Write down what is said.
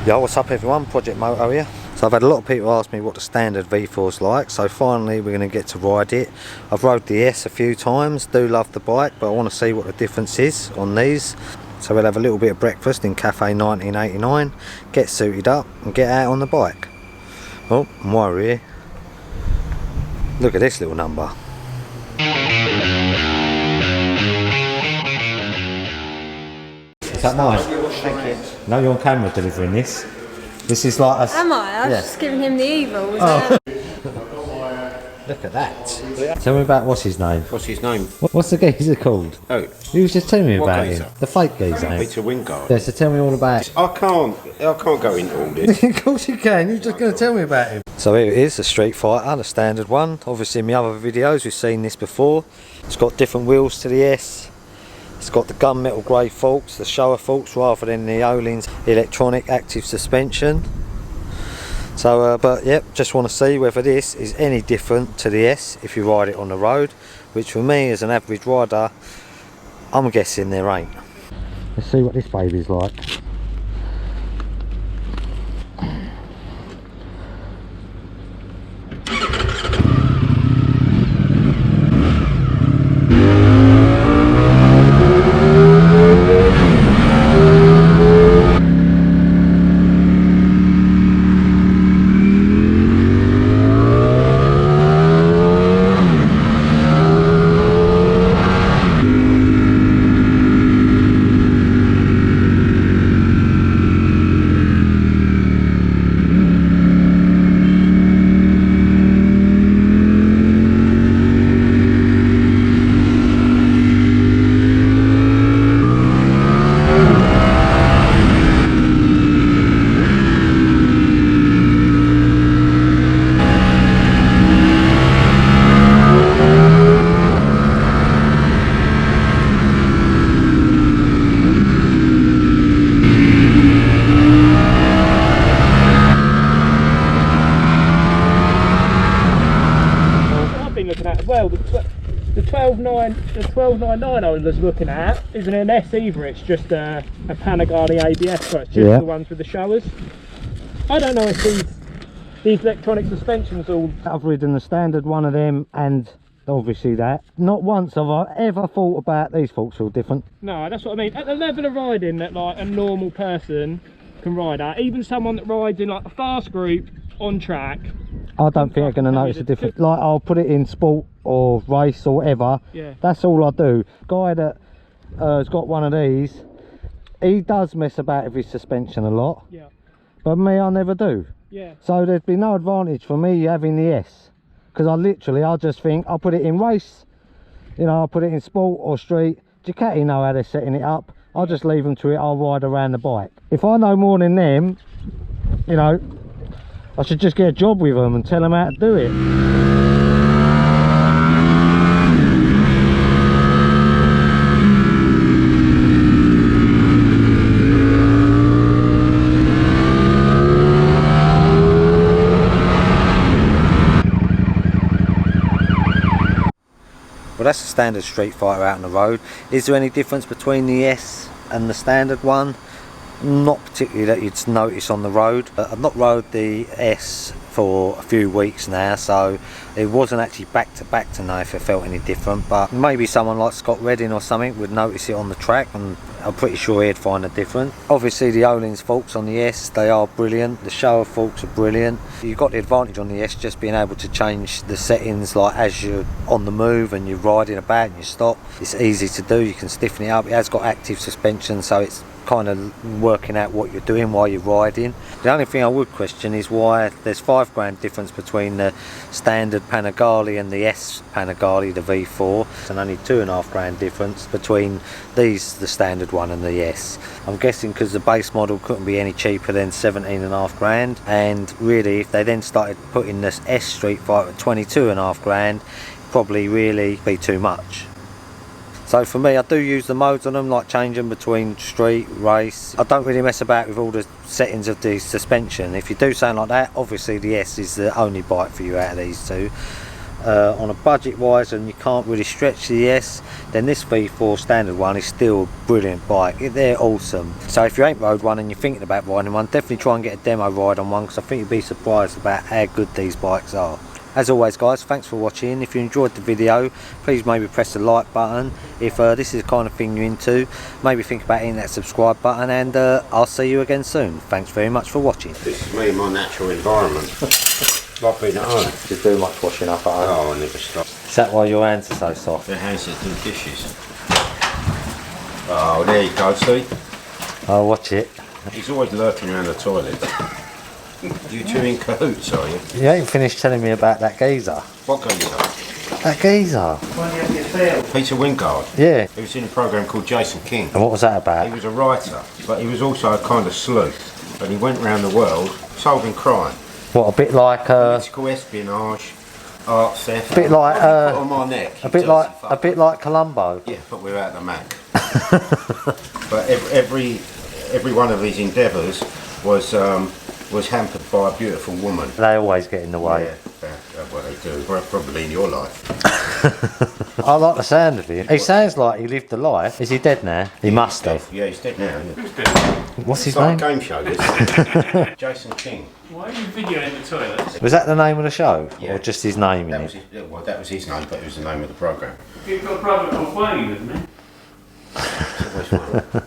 Yo, what's up everyone, Project Moto here. So I've had a lot of people ask me what the standard V4's like, so finally we're going to get to ride it. I've rode the S a few times, do love the bike, but I want to see what the difference is on these. So we'll have a little bit of breakfast in Cafe 1989, get suited up and get out on the bike. Oh, and while we're here, look at this little number. Is that mine? Thank you. No, you're on camera delivering this. This is like us. Am I? I was just giving him the evil. Look at that. Tell me about what's his name. What's his name? What's the geezer called? Oh. You was just telling me What about geezer? him. The fake geezer. Peter Wingard. Yeah, so tell me all about it. I can't go into all this. Of course you can, you're just going to tell me about him. So here it is, the Streetfighter, the standard one. Obviously in my other videos we've seen this before. It's got different wheels to the S. It's got the gunmetal grey forks, the shower forks, rather than the Öhlins electronic active suspension. So, but yep, just want to see whether this is any different to the S if you ride it on the road, which for me as an average rider, I'm guessing there ain't. Let's see what this baby's like. Well, the 1299 I was looking at isn't an S either, it's just a Panigale ABS, so it's just the ones with the showers. I don't know if these electronic suspensions all... I've ridden the standard one of them and obviously that. Not once have I ever thought about these forks all different. No, that's what I mean. At the level of riding that like a normal person can ride at, even someone that rides in like a fast group on track, I don't think they're going to notice a difference. Like I'll put it in sport or race or whatever. Yeah. That's all I do. Guy that has got one of these, he does mess about with his suspension a lot. Yeah. But me, I never do. Yeah. So there'd be no advantage for me having the S, because I just think I'll put it in race. You know, I'll put it in sport or street. Ducati know how they're setting it up. I'll just leave them to it. I'll ride around the bike. If I know more than them, you know, I should just get a job with them and tell them how to do it. Well, that's the standard Streetfighter out on the road. Is there any difference between the S and the standard one? Not particularly that you'd notice on the road. I've not rode the S for a few weeks now, so it wasn't actually back to back to know if it felt any different, but maybe someone like Scott Redding or something would notice it on the track, and I'm pretty sure he'd find a difference. Obviously the Öhlins forks on the S, they are brilliant. The shower forks are brilliant. You've got the advantage on the S just being able to change the settings, like as you're on the move and you're riding about and you stop, it's easy to do. You can stiffen it up. It has got active suspension, so it's kind of working out what you're doing while you're riding. The only thing I would question is why there's £5 difference between the standard Panigale and the S Panigale, the V4, and only £2.5 difference between these, the standard one and the S. I'm guessing because the base model couldn't be any cheaper than £17.5, and really if they then started putting this S Streetfighter at £22.5, probably really be too much. So for me, I do use the modes on them, like changing between street, race. I don't really mess about with all the settings of the suspension. If you do something like that, obviously the S is the only bike for you out of these two. on a budget wise and you can't really stretch the S, then this V4 standard one is still a brilliant bike. They're awesome. So if you ain't rode one and you're thinking about riding one, definitely try and get a demo ride on one, because I think you'll be surprised about how good these bikes are. As always guys, thanks for watching. If you enjoyed the video, please maybe press the like button. If this is the kind of thing you're into, maybe think about hitting that subscribe button, and I'll see you again soon. Thanks very much for watching. This is me in my natural environment. Like being at home. Do you do much washing up at home? Oh, I never stop. Is that why your hands are so soft? The hands that do dishes. Oh, there you go, see? I'll watch it. He's always lurking around the toilet. You two in cahoots, are you? You ain't finished telling me about that geezer. What geezer? That geezer? Peter Wingard. Yeah. He was in a programme called Jason King. And what was that about? He was a writer, but he was also a kind of sleuth. And he went around the world solving crime. What, a bit like Political espionage, art theft. a bit like Put on my neck. a bit like Columbo. Yeah, but without the Mac. But every one of his endeavours was hampered by a beautiful woman. They always get in the way. Yeah, that's what they do. Well, probably in your life. I like the sound of him. He sounds like he lived a life. Is he dead now? He must have. Yeah, he's dead now. Yeah. Who's dead? What's his It's like name? a game show, this. Jason King. Why are you videoing the toilets? Was that the name of the show? Yeah. Or just his name in That was it? his, well, that was his name, but it was the name of the programme. You've got a brother called Wayne, isn't he? It's always fun.